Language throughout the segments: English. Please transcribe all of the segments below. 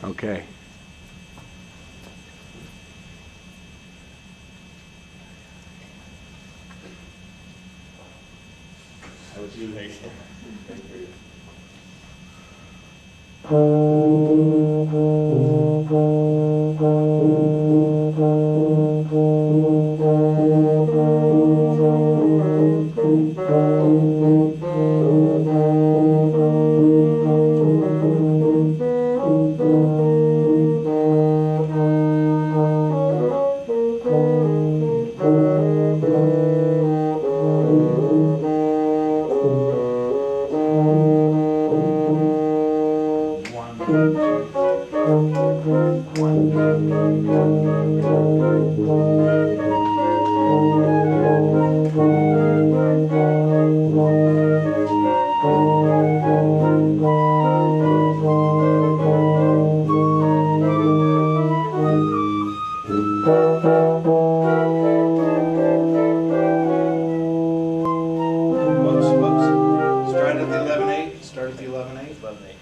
Okay. How would you make it? Start at the 11/8. Start at the 11/8. 11/8.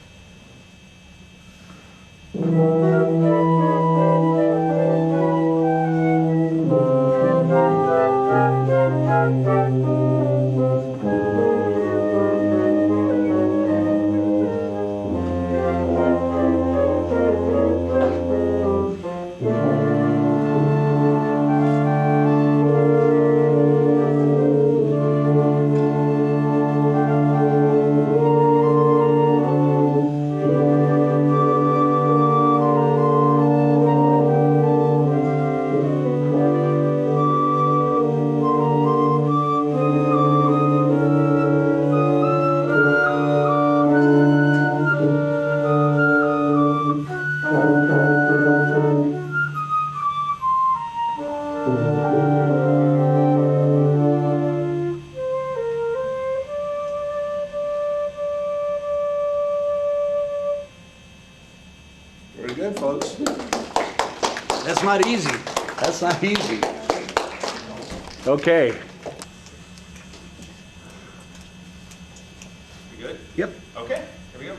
Very good, folks. That's not easy. That's not easy. Okay. You good? Yep. Okay, here we go.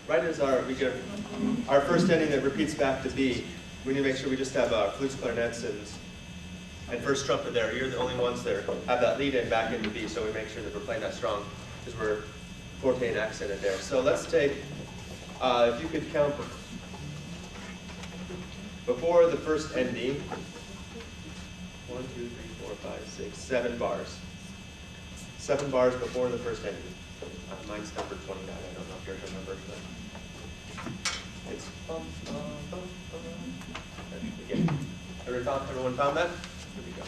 Right as our first ending that repeats back to B, we need to make sure we just have flutes, clarinets, and first trumpet there. You're the only ones that have that lead in back into B, so we make sure that we're playing that strong because we're forte and accented there. So let's take, if you could count before the first ending, 1, 2, 3, 4, 5, 6, 7 bars. 7 bars before the first ending. Mine's number 29. I don't know if yours remember, but it's again. Everyone found that? Here we go.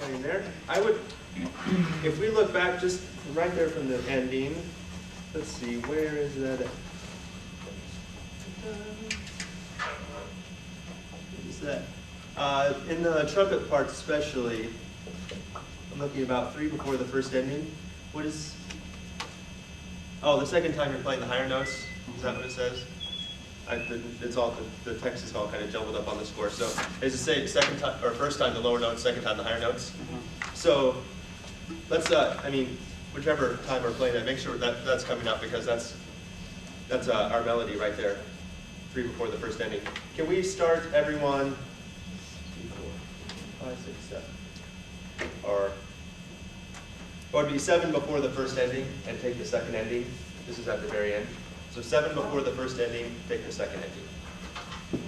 playing there. I would, if we look back just right there from the ending, let's see, where is that at? What is that? In the trumpet parts especially, I'm looking about 3 before the first ending. What is, oh, the second time you're playing the higher notes, is that what it says? It's all, the text is all kind of jumbled up on the score. So as I say, second time, or first time the lower notes, second time the higher notes. So let's, I mean, whichever time we're playing that, make sure that that's coming up because that's our melody right there, 3 before the first ending. Can we start everyone, 5, 6, 7, or it would be 7 before the first ending and take the second ending. This is at the very end. So 7 before the first ending, take the second ending. Here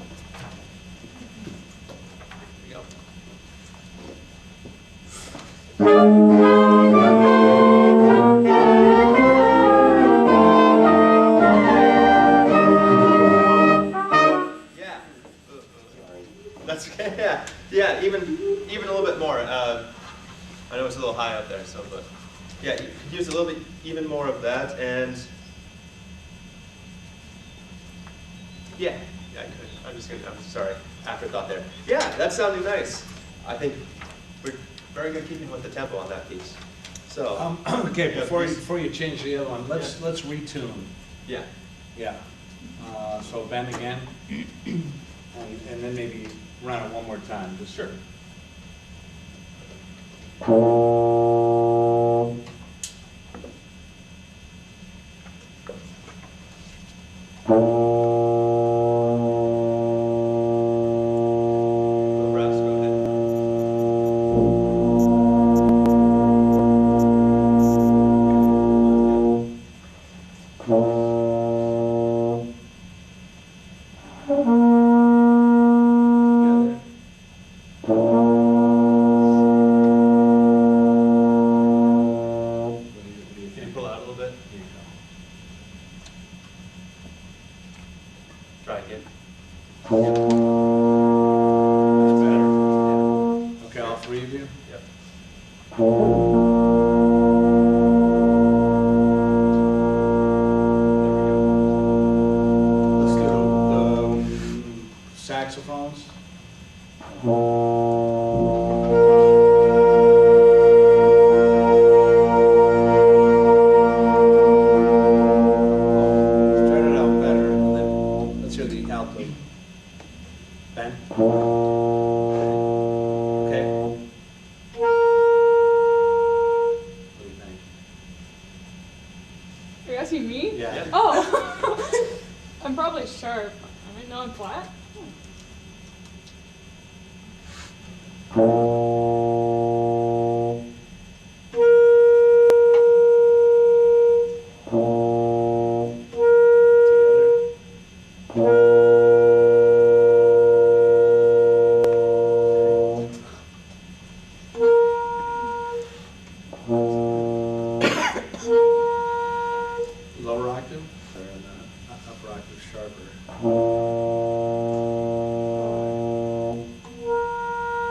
we go. Yeah. That's okay. Yeah. Yeah. Even a little bit more. I know it's a little high up there, so but yeah, you could use a little bit even more of that and. Yeah, I could. I'm sorry, afterthought there. Yeah, that's sounding nice. I think we're very good keeping with the tempo on that piece. So Okay, before you change the other one, let's retune. Yeah. Yeah. So bend again, and then maybe run it one more time. Just Sure. Try again. That's better. Yeah. Okay, all 3 of you? Yep. Let's do the saxophones. Start it out better, and then let's hear the alto. Ben? Okay. What do you think? Are you asking me? Yeah. Oh! I'm probably sharp. I might know I'm flat. Lower octave or the upper octave sharper?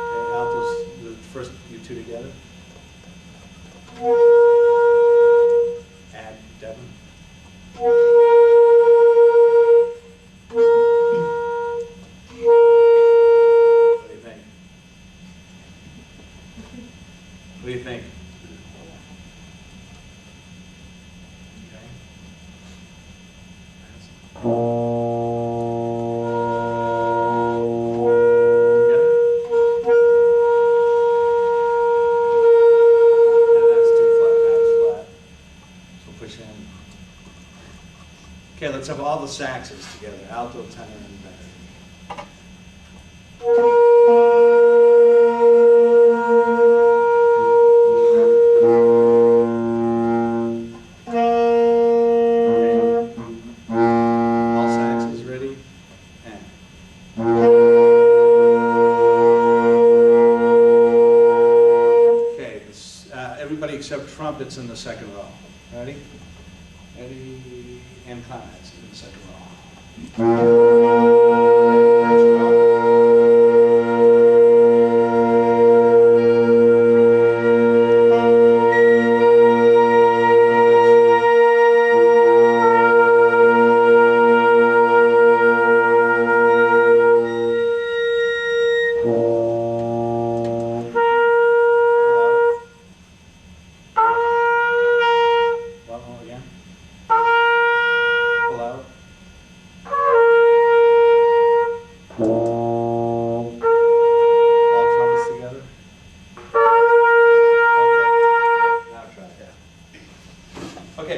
Okay, altos, the first you 2 together. Add Devon. What do you think? What do you think? Okay, let's have all the saxes together, alto, tenor, and bass. All saxes ready? And. Okay, everybody except trumpets in the second row. Ready? Ready? And clarinets in the second row. First row.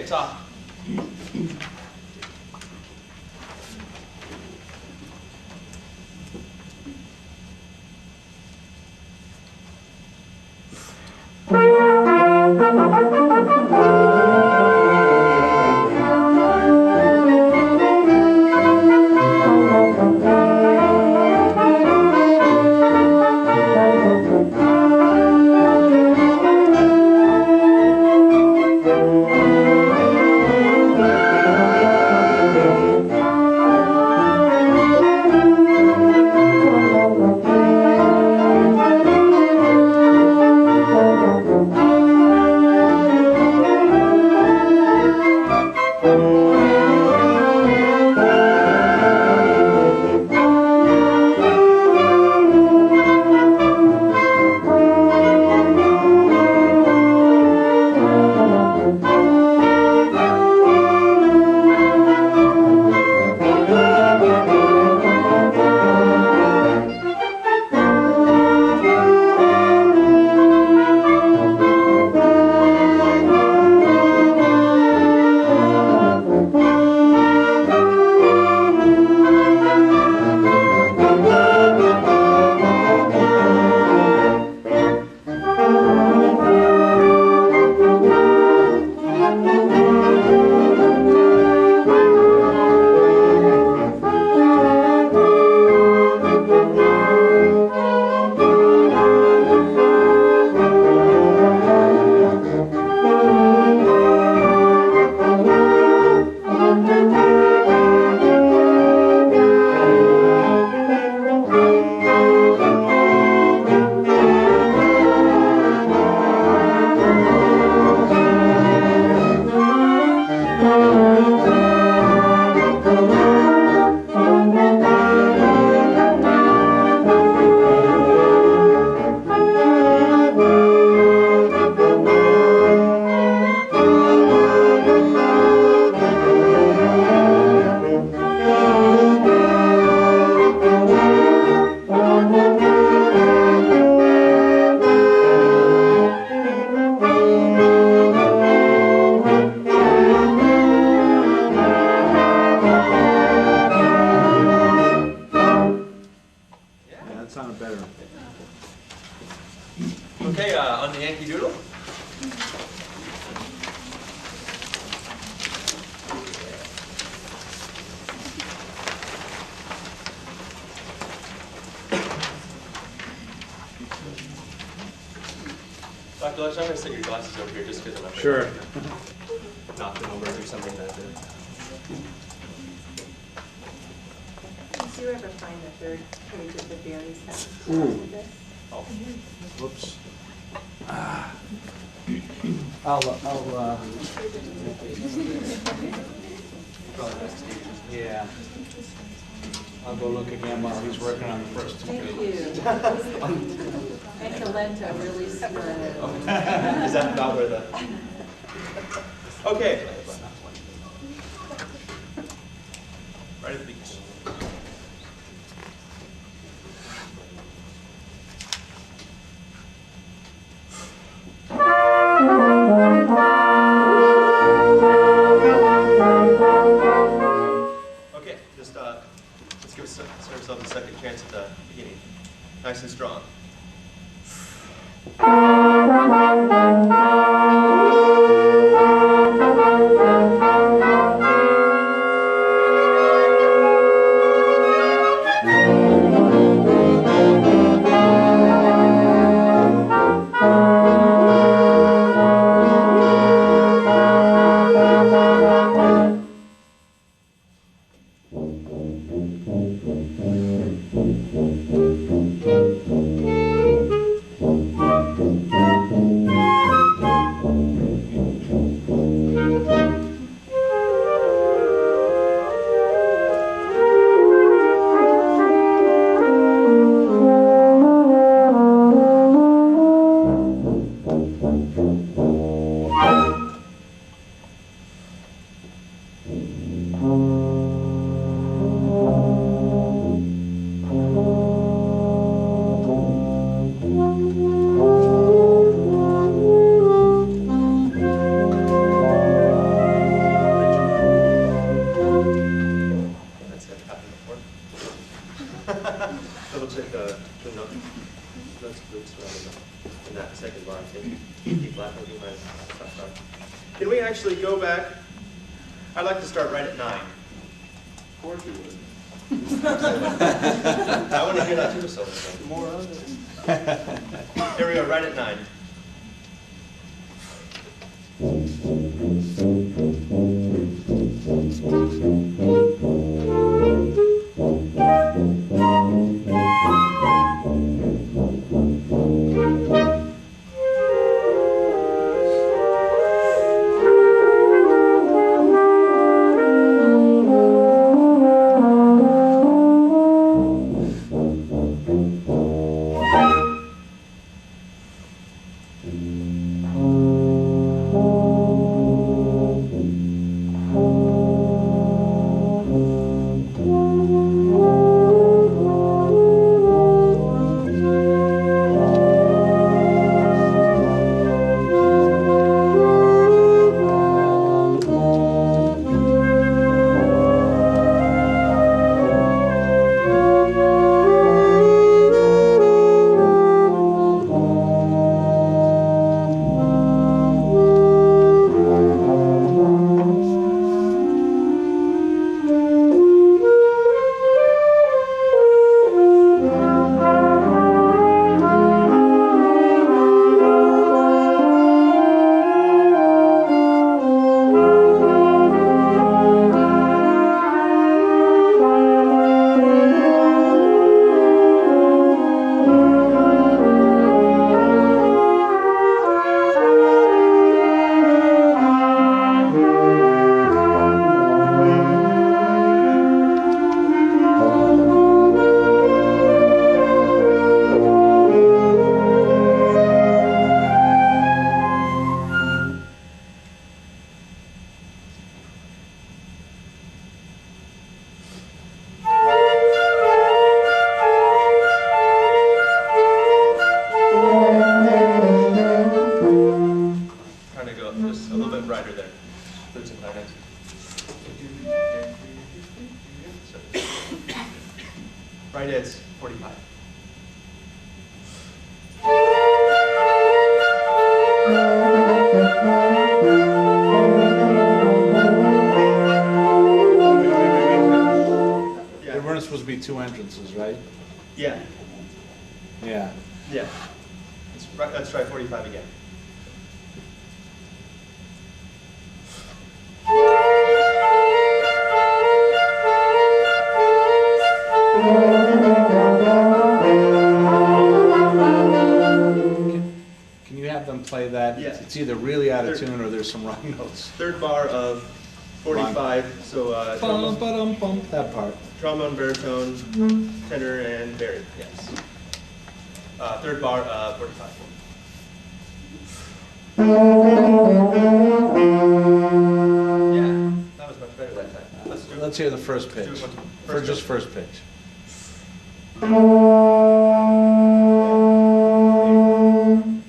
Okay, top. sounded better. Okay, on the Yankee Doodle. Dr. Lush, I'm going to set your glasses over here just because I'm afraid Sure. knock them over or something like that. Did you ever find the third page of the very sentence Ooh. of this? Oh. Whoops. Yeah. I'll go look again while he's working on the first two Thank pages. you. And Calenta really smooth. Is that about where the... Okay. Right at the beach. Okay, just let's give ourselves a second chance at the beginning. Nice and strong. second bar, I think. D flat would be my top bar. Can we actually go back? I'd like to start right at 9. Of course you would. I want to hear that tuba solo. More on it. Here we go, right at 9. Right head's 45. There weren't supposed to be two entrances, right? Yeah, Yeah. yeah. Let's try 45 again. Can you have them play that? Yeah. It's either really out of tune or there's some wrong notes. Third bar of 45, so Bum, ba-dum, bum, that part. trombone, baritone, tenor, and bass. Yes. Third bar of 45. Yeah, that was much better that time. Let's hear the first pitch. do it once more. For First just pitch. first pitch.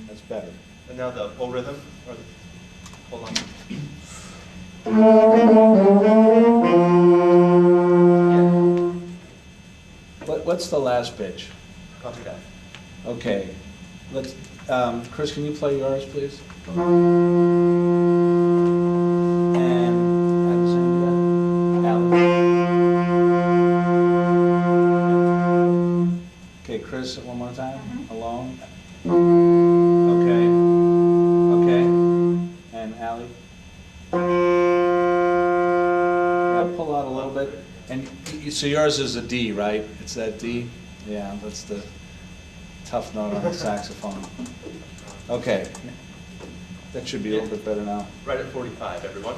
That's better. And now the whole rhythm, or the, hold on. Yeah, What's the last pitch? concert F. Okay. Let's. Chris, can you play yours, please? And at the same time, Alex. Okay, Chris, one more time. Alone. Okay. Okay. And Allie. Yeah, pull out a little bit. And so yours is a D, right? It's that D? Yeah, that's the tough note on the saxophone. Okay. That should be a little bit better now. Right at 45, everyone.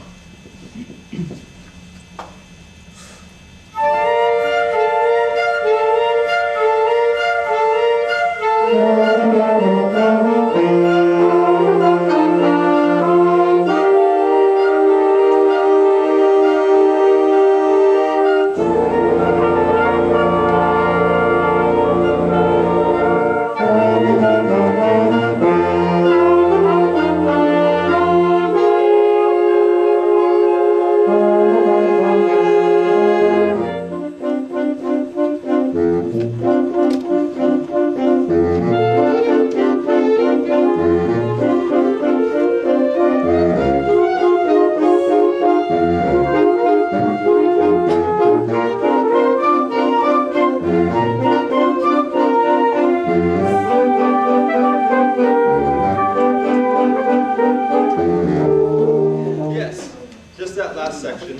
last section.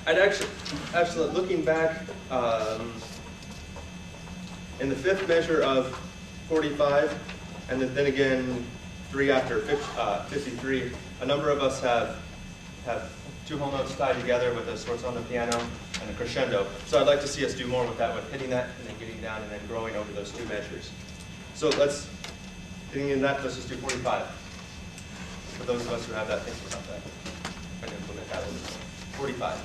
I'd actually looking back, in the fifth measure of 45, and then again 3 after 53, a number of us have 2 whole notes tied together with a sforzando piano and a crescendo. So I'd like to see us do more with that, with hitting that and then getting down and then growing over those 2 measures. So getting in that, let's just do 45. For those of us who have that, think about that. Try to implement that a little bit. 45.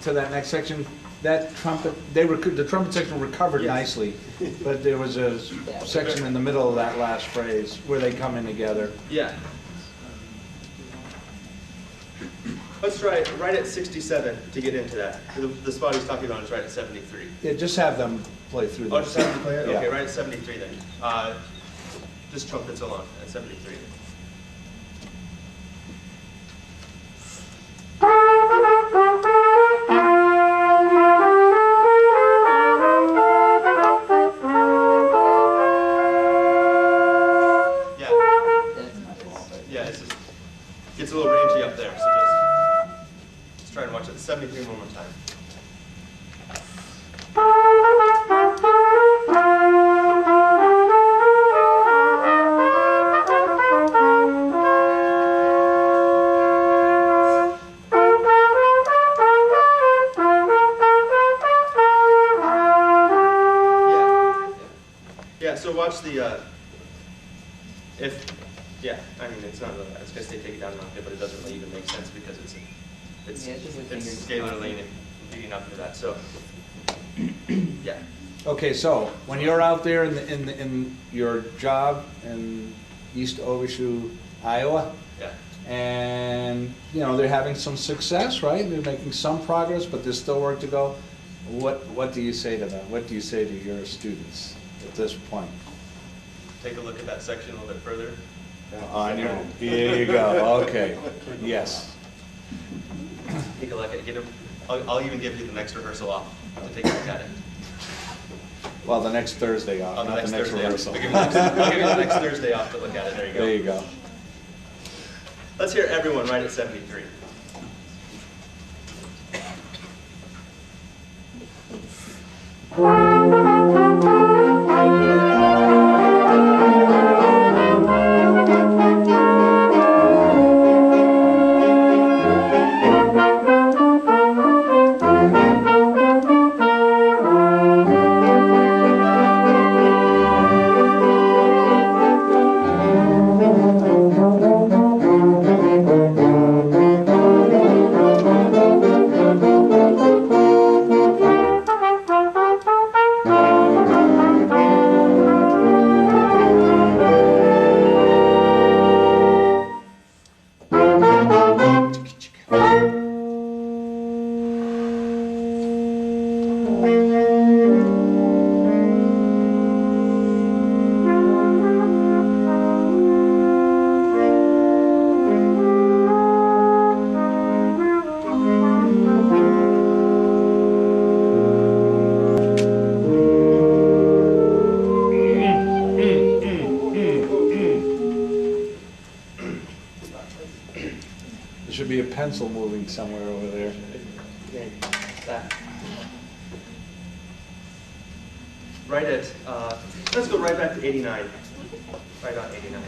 To that next section, that trumpet, the trumpet section recovered nicely, but there was a section in the middle of that last phrase where they come in together. Yeah. Let's try right at 67 to get into that. The spot he's talking about is right at 73. Yeah, just have them play through Oh, this. just have them play it? Yeah. Okay, right at 73 then. Just trumpets alone at 73. Gets a little rangy up there, so just try and watch it. 73 one more time. Yeah, so watch the, I mean, it's not really, I was going to say take it down an octave, but it doesn't really even make sense because it's scalarly and leading up to that, so, yeah. Okay, so when you're out there in your job in East Overshoe, Iowa, Yeah. and they're having some success, right? They're making some progress, but there's still work to go. What do you say to them? What do you say to your students at this point? Take a look at that section a little bit further. I know. Here you go. Okay. Yes. Take a look at it. I'll even give you the next rehearsal off to take a look at it. Well, the next Thursday off, not the next rehearsal. I'll give you the next Thursday off to look at it. There you go. There you go. Let's hear everyone right at 73. should be a pencil moving somewhere over there. Okay, that. Right at, let's go right back to 89. Right on 89.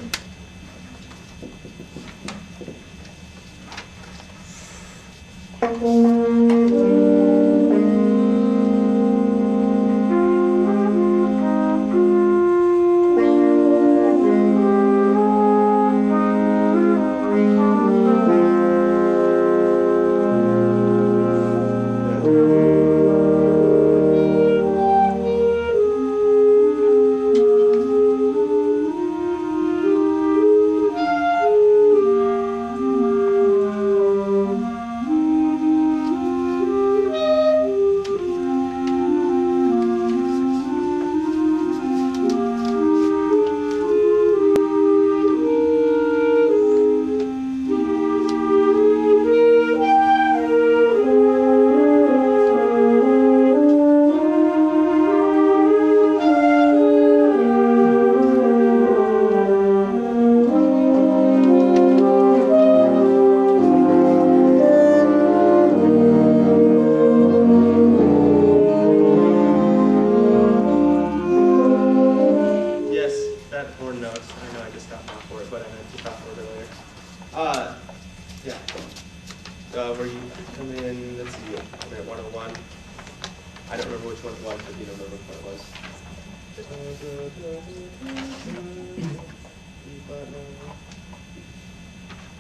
Where you come in, let's see, I'm at 101. I don't remember which one it was, but you don't remember which one it was.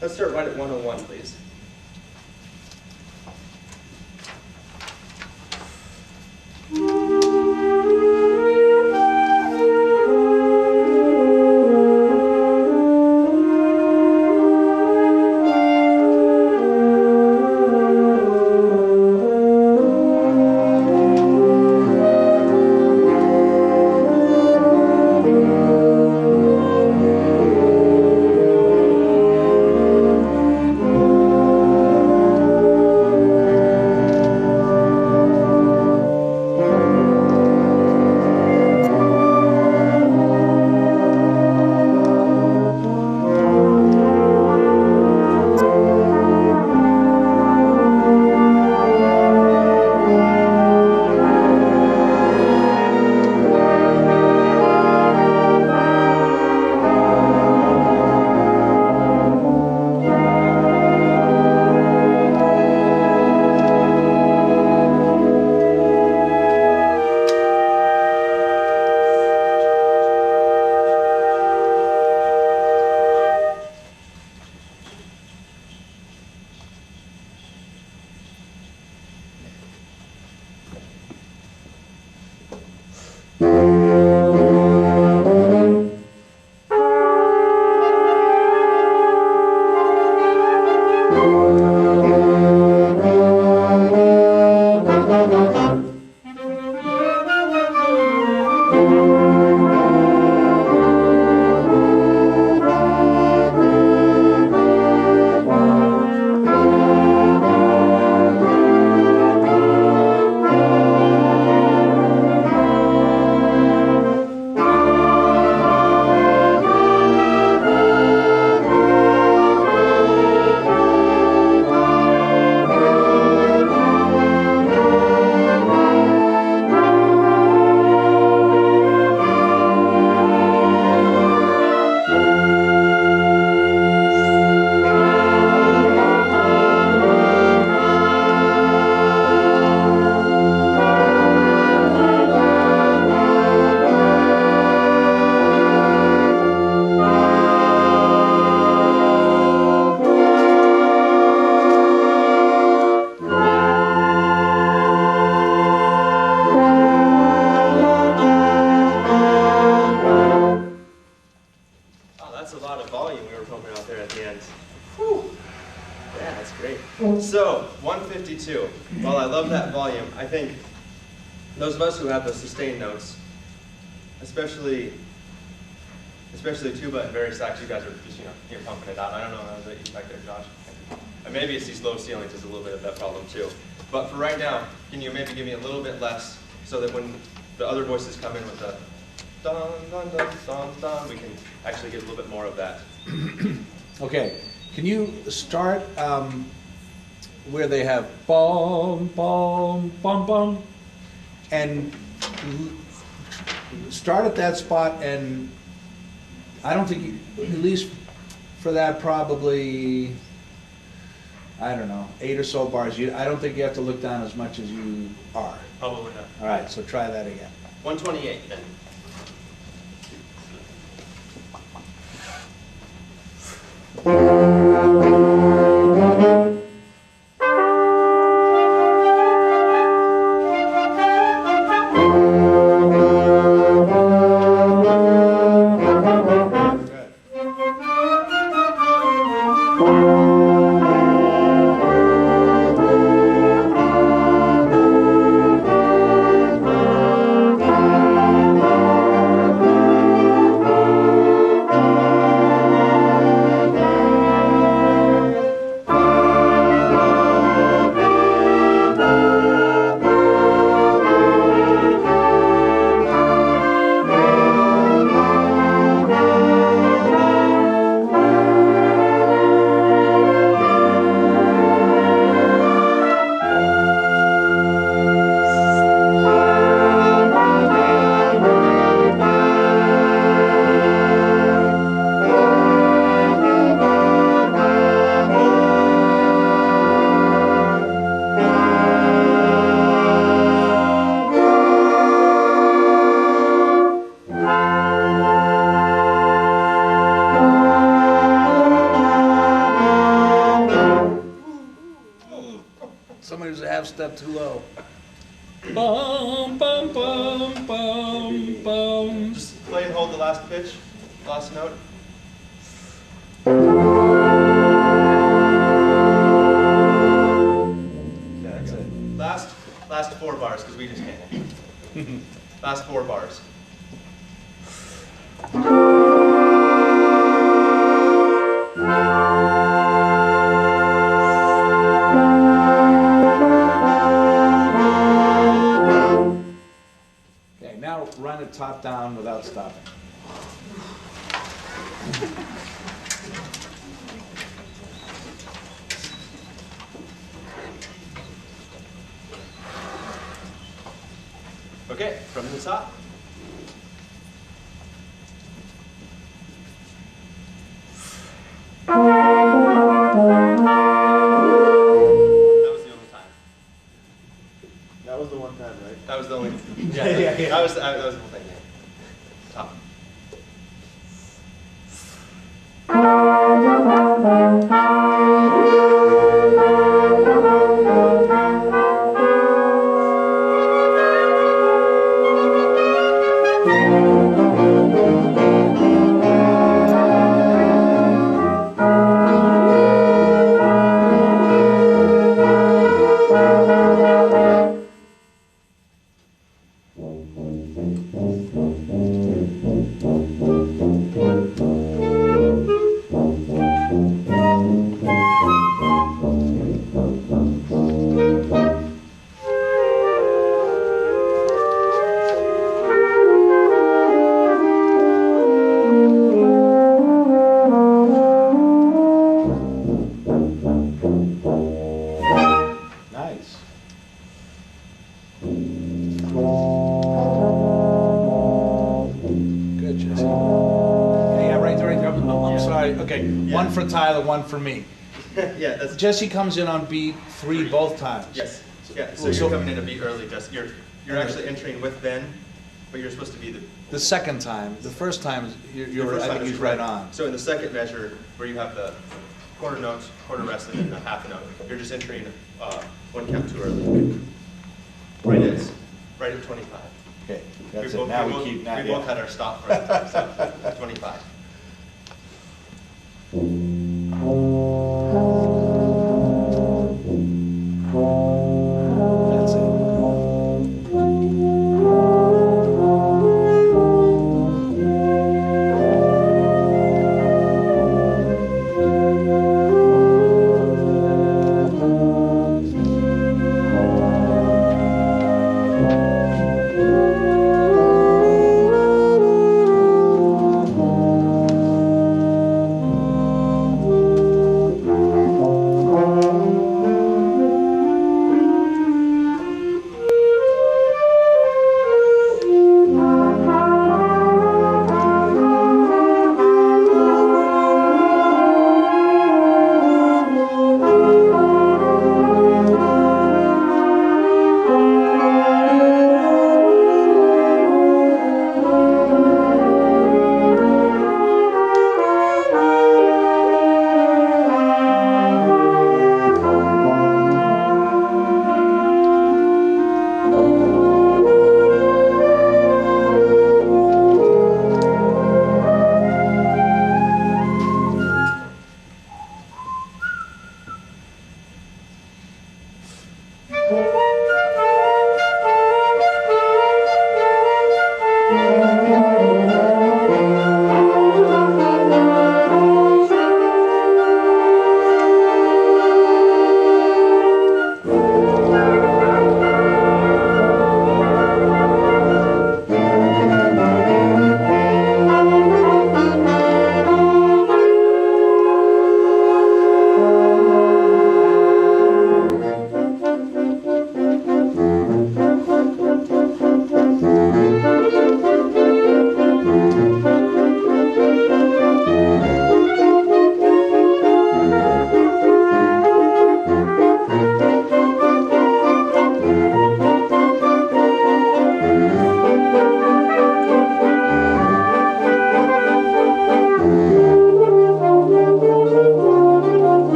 Let's start right at 101, please. So, 152. While I love that volume, I think those of us who have the sustained notes, especially tuba and bass sax, you guys are just, you're pumping it out. I don't know how that you back there, Josh. And maybe it's these low ceilings is a little bit of that problem too. But for right now, can you maybe give me a little bit less so that when the other voices come in with the dun dun dun dun dun, we can actually get a little bit more of that. Okay, Can you start where they have bum, bum, bum, bum, and start at that spot, and I don't think, at least for that, probably, I don't know, 8 or so bars. I don't think you have to look down as much as you are. Probably not. All right, so try that again. 128 then. Somebody was a half step too low. Bum, bum, bum, bum, bum. Just play and hold the last pitch, last note. That's it. Last 4 bars, because we just can't. Last 4 bars. Okay, now run it top down without stopping. Okay, from the top. That was the only time. That was the one time, right? That was the only. Yeah, that was the whole thing. Top. Nice. Good, Jesse. Yeah, right there, right there. I'm sorry. Okay, Yeah. one for Tyler, one for me. Yeah, that's. Jesse comes in on beat 3 both times. Yes. Yeah. So you're coming in a beat early, Jess. You're actually entering with Ben, but you're supposed to be the. The second time, the first time, the you're first I time think is he's right on. So in the second measure, where you have the quarter notes, quarter rest, and then the half note, you're just entering 1 count too early. Right at 25. Okay, that's it. Now we keep, We both had our stop right at so 25. That's it.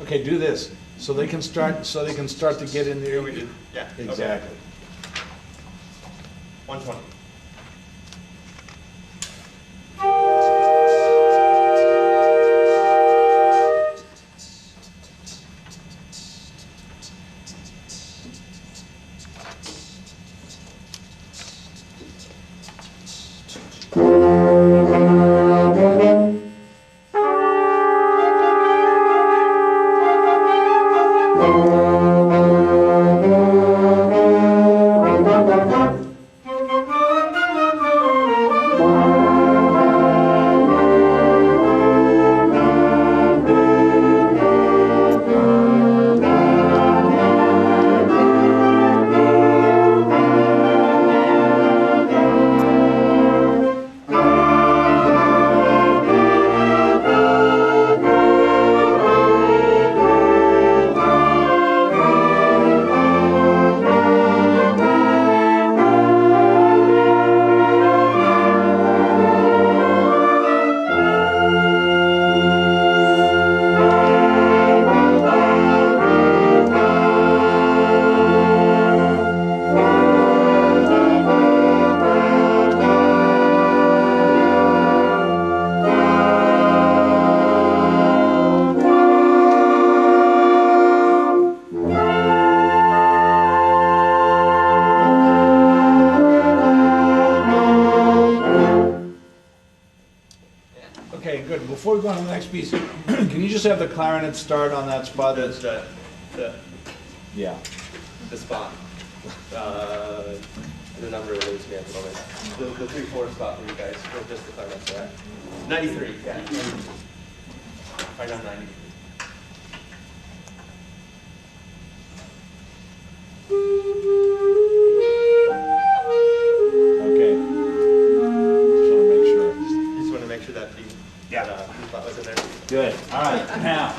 Okay, do this, so they can start to get in there. Here we do, yeah. okay. Exactly. 120. Okay, good. Before we go on to the next piece, can you just have the clarinet start on that spot? That's Yeah. the spot. The number eludes me at the moment. The 3/4 spot for you guys, or just the clarinets are at. 93, yeah. Right on 93. Okay. Just want to make sure. Just want to make sure that the spot was in there. Good. All right. Now,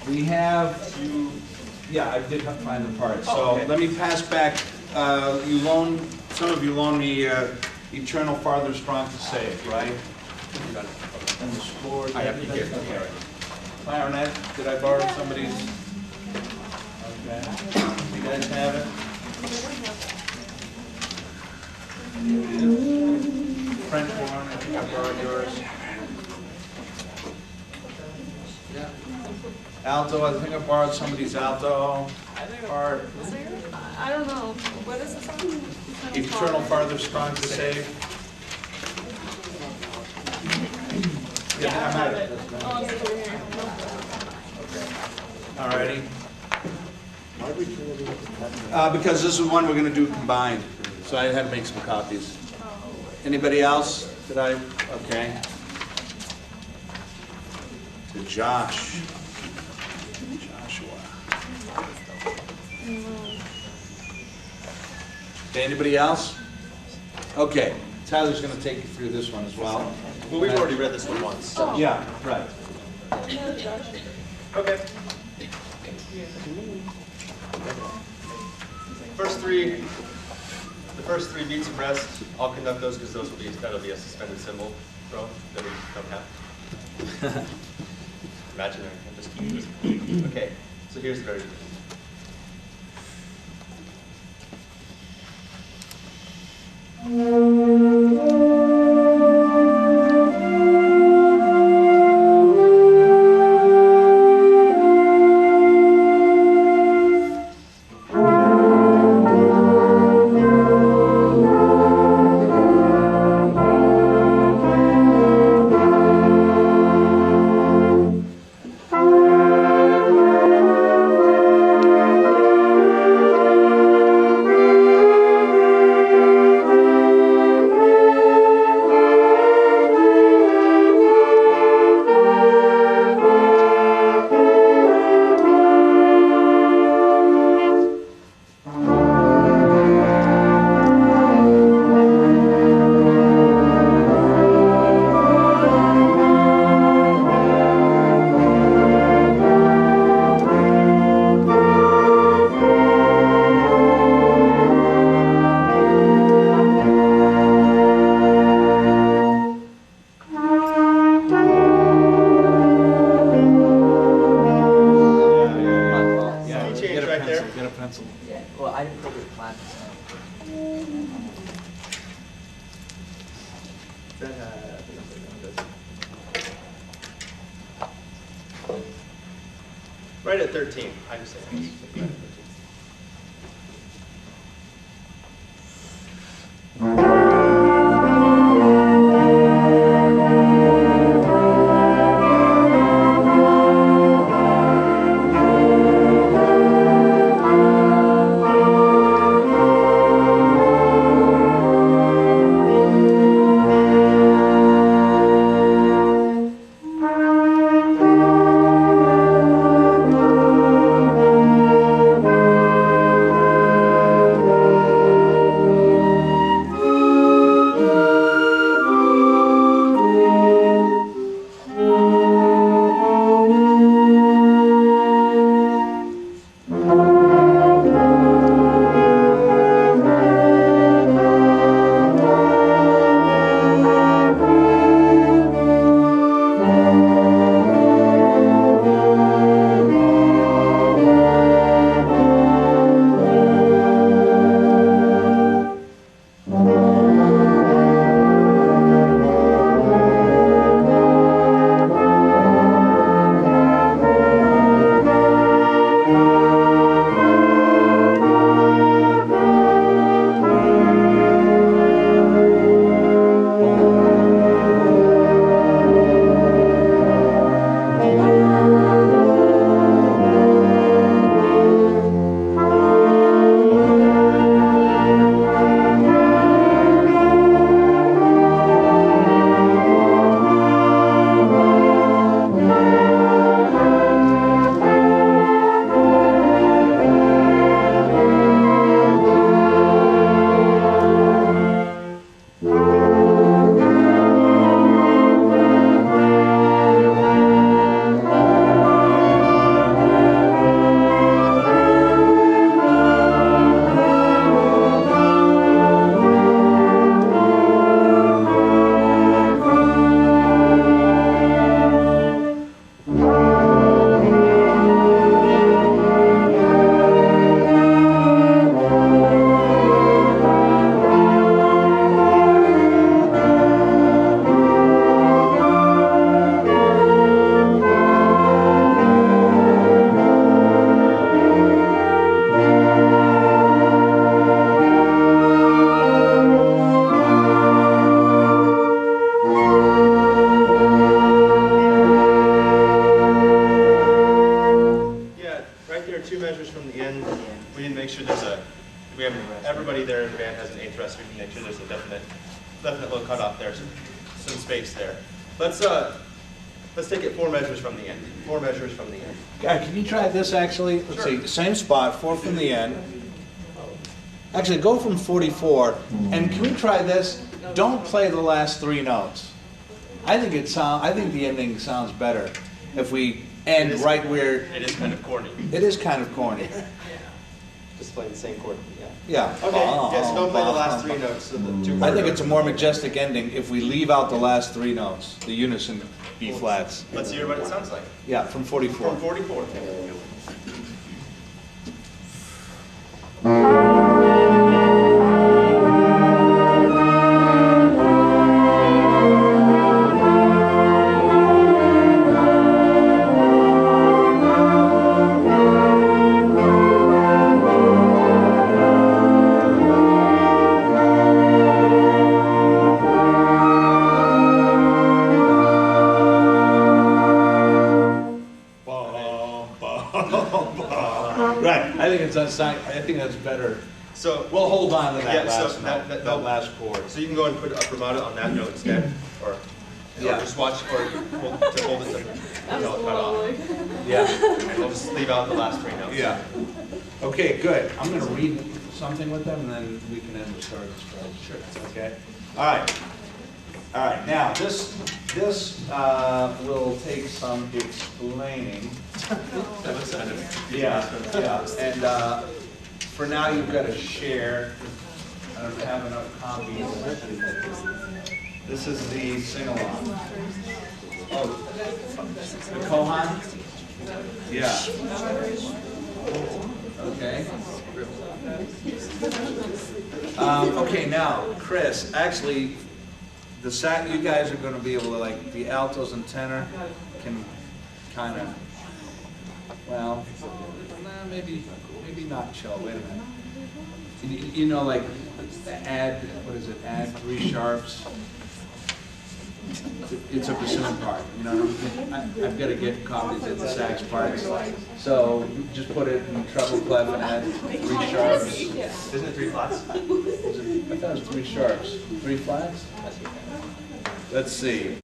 we have. Yeah, I did find the part. So okay. let me pass back. Some of you loaned me "Eternal Farther Strong to Save," right? And the score. I have to get it. Okay. Clarinet. Did I borrow somebody's? Okay. You guys have it? Here it is. French horn. I think I borrowed yours. Alto, I think I borrowed somebody's alto part. I don't know. What is this one? Eternal Farther Strong to Save. Yeah, I I'm have at it. Oh, it's over here. All righty. Why are we treating it as a pattern? Because this is one we're going to do combined, so I had to make some copies. Anybody else? Did I? Okay. To Josh. Joshua. Okay, anybody else? Okay, Tyler's going to take you through this one as well. Well, we've already read this one once. So. Yeah, right. Okay. The first three beats of rest, I'll conduct those because that'll be a suspended cymbal throw that we don't have. Imaginary, I'm just keeping. Okay, so here's the very beginning. Right at 13. I just say right at 13. Everybody there in the band has an eighth rest. We can make sure there's a definite little cutoff there, some space there. Let's take it 4 measures from the end. 4 measures from the end. Can you try this actually? Let's Sure. see, same spot, 4 from the end. Actually, go from 44, and can we try this? Don't play the last 3 notes. I think the ending sounds better if we end right where It is kind of corny. it is kind of corny. Just playing the same chord. Yeah. Yeah. Okay. Yeah, so don't play the last 3 notes of the 2 I think it's a more majestic ending if we leave out the last 3 notes, the unison B flats. Let's hear what it sounds like. Yeah, from 44. From 44. Right, I think that's better. So We'll hold on to that yeah, last so note, that last chord. So you can go and put a fermata on that note instead, or Yeah. just watch, or hold it until it cut off. Yeah, And we'll just leave out the last 3 notes. yeah. Okay, good. I'm gonna read something with them, and then we can end the start of the spread. Sure. Okay? All right. All right, now, this will take some explaining. Yeah, yeah, and for now, you've got to share. I don't have enough copies. This is the sing-along. Oh, the Kohan? Yeah. Okay. Okay, now, Chris, actually, you guys are going to be able to, like, the altos and tenor can kind of well, maybe not cello, wait a minute. You know, like, add, what is it, add 3 sharps. It's a bassoon part, you know, I've got to get copies of the sax parts. So just put it in treble clef and add 3 sharps. Isn't it 3 flats? I thought it was 3 sharps. 3 flats? Let's see.